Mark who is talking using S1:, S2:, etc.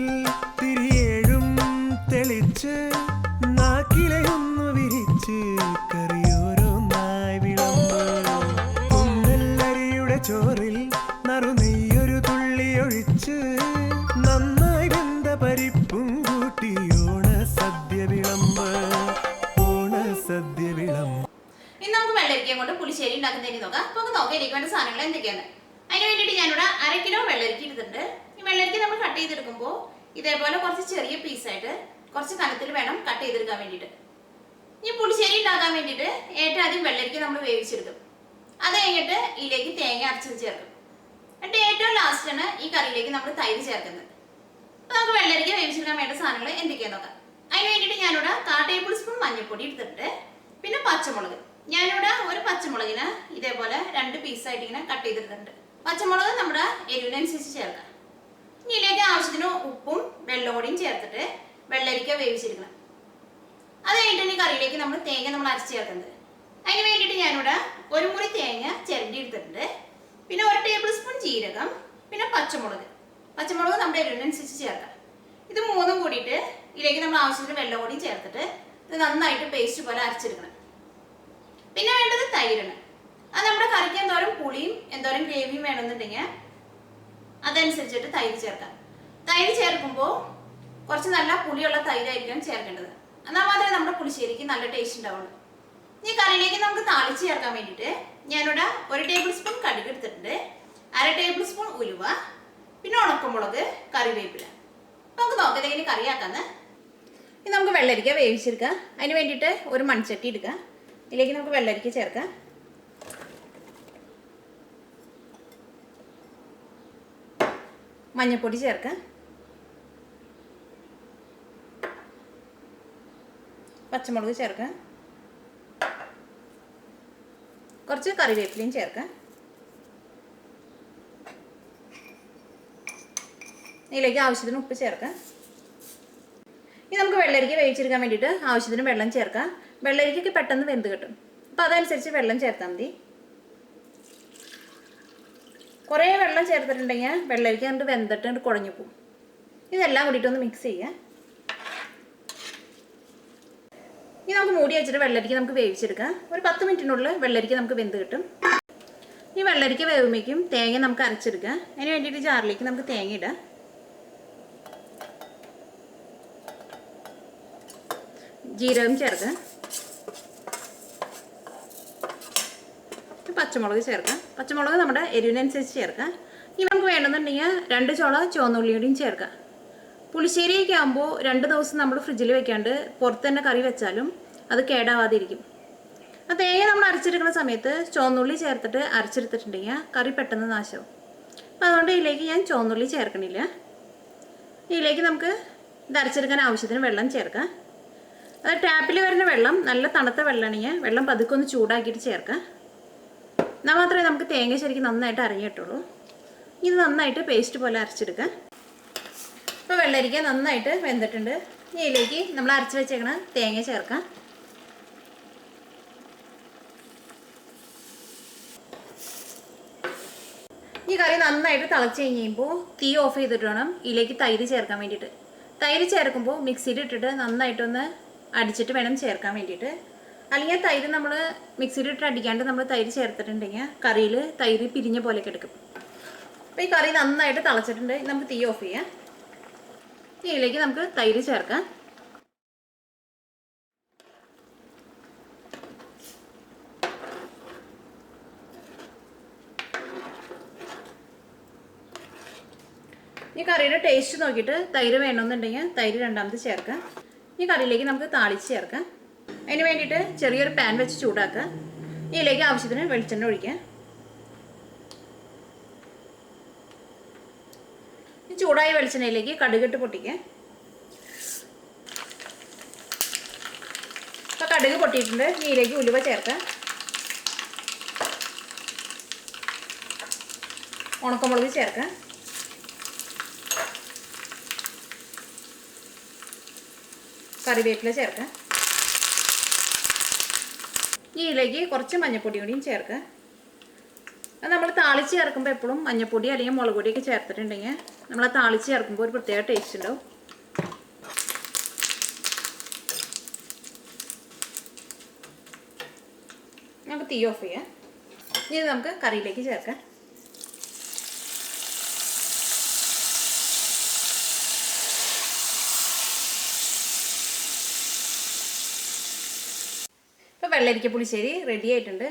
S1: വിളക്കിൽ തിരിയേഴും തെളിച്ച് നാക്കിലയൊന്നു വിരിച്ച് കറിയോരോന്നായി വിളമ്പ്. കുന്നല്ലരിയുടെ ചോറിൽ നറുനെയ്യൊരു തുള്ളിയൊഴിച്ച് നന്നായി വെന്ത പരിപ്പും കൂട്ടി ഓണസദ്യ വിളമ്പ്. ഓണസദ്യ വിളമ്പ്.
S2: ഇന്ന് നമുക്ക് വെള്ളരിക്കയും കൊണ്ട് പുളിശ്ശേരി ഉണ്ടാക്കുന്നതിന് നോക്കാം. അപ്പൊ നമുക്ക് നോക്കാം എനിക്ക് വേണ്ട സാധനങ്ങൾ എന്തൊക്കെയാണ്. അതിന് വേണ്ടിയിട്ട് ഞാനിവിടെ 1 കിലോ വെള്ളരിക്ക എടുത്തിട്ടുണ്ട്. ഈ വെള്ളരിക്ക നമ്മൾ കട്ട് ചെയ്തെടുക്കുമ്പോൾ ഇതേപോലെ കുറച്ച് ചെറിയ പീസായിട്ട് കുറച്ച് കനത്തിൽ വേണം കട്ട് ചെയ്തെടുക്കാൻ വേണ്ടിയിട്ട്. ഈ പുളിശ്ശേരി ഉണ്ടാക്കാൻ വേണ്ടിയിട്ട് ഏറ്റവും ആദ്യം വെള്ളരിക്ക നമ്മൾ വേവിച്ചെടുക്കും. അത് കഴിഞ്ഞിട്ട് ഇതിലേക്ക് തേങ്ങ അരച്ചത് ചേർക്കും. എന്നിട്ട് ഏറ്റവും ലാസ്റ്റാണ് ഈ കറിയിലേക്ക് നമ്മൾ തൈര് ചേർക്കുന്നത്. അപ്പോൾ നമുക്ക് വെള്ളരിക്ക വേവിച്ചെടുക്കാൻ വേണ്ട സാധനങ്ങൾ എന്തൊക്കെയാണെന്ന് നോക്കാം. അതിന് വേണ്ടിയിട്ട് ഞാനിവിടെ 1/4 ടേബിൾ സ്പൂൺ മഞ്ഞൾപ്പൊടി എടുത്തിട്ടുണ്ട്. പിന്നെ പച്ചമുളക്, ഞാനിവിടെ ഒരു പച്ചമുളകിന് ഇതേപോലെ 2 പീസായിട്ട് ഇങ്ങനെ കട്ട് ചെയ്തെടുത്തിട്ടുണ്ട്. പച്ചമുളക് നമ്മുടെ എരിവിനനുസരിച്ച് ചേർക്കാം. ഇനി ഇതിലേക്ക് ആവശ്യത്തിന് ഉപ്പും വെള്ളപ്പൊടിയും ചേർത്തിട്ട് വെള്ളരിക്ക വേവിച്ചെടുക്കണം. അത് കഴിഞ്ഞിട്ട് ഈ കറിയിലേക്ക് നമ്മൾ തേങ്ങ അരച്ച് ചേർക്കുന്നത്. അതിന് വേണ്ടിയിട്ട് ഞാനിവിടെ 1 മുറി തേങ്ങ ചിരണ്ടി എടുത്തിട്ടുണ്ട്. പിന്നെ 1 ടേബിൾ സ്പൂൺ ജീരകം, പിന്നെ പച്ചമുളക് നമ്മുടെ എരിവിനനുസരിച്ച് ചേർക്കാം. ഇത് മൂന്നും കൂടിയിട്ട് ഇതിലേക്ക് നമ്മൾ ആവശ്യത്തിന് വെള്ളപ്പൊടിയും ചേർത്തിട്ട് ഇത് നന്നായിട്ട് പേസ്റ്റ് പോലെ അരച്ചെടുക്കണം. പിന്നെ വേണ്ടത് തൈരാണ്. അത് നമ്മുടെ കറിക്ക് എന്തോരം പുളിയും എന്തോരം ഗ്രേവിയും വേണമെന്നുണ്ടെങ്കിൽ അതനുസരിച്ചിട്ട് തൈര് ചേർക്കാം. തൈര് ചേർക്കുമ്പോൾ കുറച്ച് നല്ല പുളിയുള്ള തൈരായിരിക്കണം ചേർക്കേണ്ടത്. എന്നാൽ മാത്രമേ നമ്മുടെ പുളിശ്ശേരിക്ക് നല്ല ടേസ്റ്റ് ഉണ്ടാവുള്ളൂ. ഈ കറിയിലേക്ക് നമുക്ക് താളിച്ച് ചേർക്കാൻ വേണ്ടിയിട്ട് ഞാനിവിടെ 1 ടേബിൾ സ്പൂൺ കടുക് എടുത്തിട്ടുണ്ട്, 1/2 ടേബിൾ സ്പൂൺ ഉലുവ, പിന്നെ ഉണക്കമുളക്, കറിവേപ്പില. അപ്പോൾ നമുക്ക് നോക്കാം ഇതെങ്ങനെ കറിയാക്കാന്ന്. ഇനി നമുക്ക് വെള്ളരിക്ക വേവിച്ചെടുക്കാം. അതിന് വേണ്ടിയിട്ട് ഒരു മൺചട്ടി എടുക്കുക. ഇതിലേക്ക് നമുക്ക് വെള്ളരിക്ക ചേർക്കാം. മഞ്ഞൾപ്പൊടി ചേർക്കാം, പച്ചമുളക് ചേർക്കാം, കുറച്ച് കറിവേപ്പിലയും ചേർക്കാം. ഇതിലേക്ക് ആവശ്യത്തിന് ഉപ്പ് ചേർക്കാം. ഇനി നമുക്ക് വെള്ളരിക്ക വേവിച്ചെടുക്കാൻ വേണ്ടിയിട്ട് ആവശ്യത്തിന് വെള്ളം ചേർക്കാം. വെള്ളരിക്കയ്ക്ക് പെട്ടെന്ന് വെന്ത് കിട്ടും. അപ്പോൾ അതനുസരിച്ച് വെള്ളം ചേർത്താൽ മതി. കുറേ വെള്ളം ചേർത്തിട്ടുണ്ടെങ്കിൽ വെള്ളരിക്ക കണ്ട് വെന്തിട്ട് കുഴഞ്ഞു പോകും. ഇതെല്ലാം കൂടിയിട്ടൊന്ന് മിക്സ് ചെയ്യാം. ഇനി നമുക്ക് മൂടി വെച്ചിട്ട് വെള്ളരിക്ക നമുക്ക് വേവിച്ചെടുക്കാം. ഒരു 10 മിനിറ്റിനുള്ളിൽ വെള്ളരിക്ക നമുക്ക് വെന്ത് കിട്ടും. ഈ വെള്ളരിക്ക വേവുമ്പോഴേക്കും തേങ്ങ നമുക്ക് അരച്ചെടുക്കാം. അതിന് വേണ്ടിയിട്ട് ജാറിലേക്ക് നമുക്ക് തേങ്ങ ഇടാം. ജീരകം ചേർക്കാം, പച്ചമുളക് ചേർക്കാം. പച്ചമുളക് നമ്മുടെ എരിവിനനുസരിച്ച് ചേർക്കാം. ഇനി നമുക്ക് വേണമെന്നുണ്ടെങ്കിൽ 2 ചോള ചുവന്നുള്ളിയുടെയും ചേർക്കാം. പുളിശ്ശേരിയൊക്കെ ആകുമ്പോൾ 2 ദിവസം നമ്മൾ ഫ്രിഡ്ജിൽ വെക്കാണ്ട് പുറത്ത് തന്നെ കറി വെച്ചാലും അത് കേടാവാതിരിക്കും. ആ തേങ്ങ നമ്മൾ അരച്ചെടുക്കുന്ന സമയത്ത് ചുവന്നുള്ളി ചേർത്തിട്ട് അരച്ചെടുത്തിട്ടുണ്ടെങ്കിൽ കറി പെട്ടെന്ന് നാശമാവും. അപ്പം അതുകൊണ്ട് ഇതിലേക്ക് ഞാൻ ചുവന്നുള്ളി ചേർക്കണില്ല. ഇതിലേക്ക് നമുക്ക് ഇത് അരച്ചെടുക്കാൻ ആവശ്യത്തിന് വെള്ളം ചേർക്കാം. അത് ടാപ്പിൽ വരുന്ന വെള്ളം നല്ല തണുത്ത വെള്ളമാണെങ്കിൽ വെള്ളം പതുക്കെ ഒന്ന് ചൂടാക്കിയിട്ട് ചേർക്കാം. എന്നാൽ മാത്രമേ നമുക്ക് തേങ്ങ ശരിക്കും നന്നായിട്ട് അരഞ്ഞു കിട്ടുള്ളൂ. ഇത് നന്നായിട്ട് പേസ്റ്റ് പോലെ അരച്ചെടുക്കാം. ഇപ്പോൾ വെള്ളരിക്ക നന്നായിട്ട് വെന്തിട്ടുണ്ട്. ഇതിലേക്ക് നമ്മൾ അരച്ച് വെച്ചേക്കണ തേങ്ങ ചേർക്കാം. ഈ കറി നന്നായിട്ട് തിളച്ച് കഴിയുമ്പോൾ തീ ഓഫ് ചെയ്തിട്ട് വേണം ഇതിലേക്ക് തൈര് ചേർക്കാൻ വേണ്ടിയിട്ട്. തൈര് ചേർക്കുമ്പോൾ മിക്സിയിൽ ഇട്ടിട്ട് നന്നായിട്ടൊന്ന് അടിച്ചിട്ട് വേണം ചേർക്കാൻ വേണ്ടിയിട്ട്. അല്ലെങ്കിൽ തൈര് നമ്മൾ മിക്സിയിലിട്ട് അടിക്കാണ്ട് നമ്മൾ തൈര് ചേർത്തിട്ടുണ്ടെങ്കിൽ കറിയിൽ തൈര് പിരിഞ്ഞ പോലെയൊക്കെ എടുക്കും. അപ്പോൾ ഈ കറി നന്നായിട്ട് തിളച്ചിട്ടുണ്ട്. നമുക്ക് തീ ഓഫ് ചെയ്യാം. ഇതിലേക്ക് നമുക്ക് തൈര് ചേർക്കാം. ഈ കറിയുടെ ടേസ്റ്റ് നോക്കിയിട്ട് തൈര് വേണമെന്നുണ്ടെങ്കിൽ തൈര് രണ്ടാമത് ചേർക്കാം. ഈ കറിയിലേക്ക് നമുക്ക് താളിച്ച് ചേർക്കാം. അതിന് വേണ്ടിയിട്ട് ചെറിയൊരു പാൻ വെച്ച് ചൂടാക്കുക. ഇതിലേക്ക് ആവശ്യത്തിന് വെളിച്ചെണ്ണ ഒഴിക്കുക. ഈ ചൂടായ വെളിച്ചെണ്ണയിലേക്ക് കടുകിട്ട് പൊട്ടിക്കുക. ഇപ്പോൾ കടുക് പൊട്ടിയിട്ടുണ്ട്. ഇതിലേക്ക് ഉലുവ ചേർക്കുക, ഉണക്കമുളക് ചേർക്കുക, കറിവേപ്പില ചേർക്കുക. ഇതിലേക്ക് കുറച്ച് മഞ്ഞൾപ്പൊടി കൂടിയും ചേർക്കുക. അത് നമ്മൾ താളിച്ച് ചേർക്കുമ്പോൾ എപ്പോഴും മഞ്ഞപ്പൊടി അല്ലെങ്കിൽ മുളക് പൊടിയൊക്കെ ചേർത്തിട്ടുണ്ടെങ്കിൽ നമ്മൾ ആ താളിച്ച് ചേർക്കുമ്പോൾ ഒരു പ്രത്യേക ടേസ്റ്റ് ഉണ്ടാവും. നമുക്ക് തീ ഓഫ് ചെയ്യാം. ഇനി നമുക്ക് കറിയിലേക്ക് ചേർക്കാം. ഇപ്പോൾ വെള്ളരിക്ക പുളിശ്ശേരി റെഡി ആയിട്ടുണ്ട്.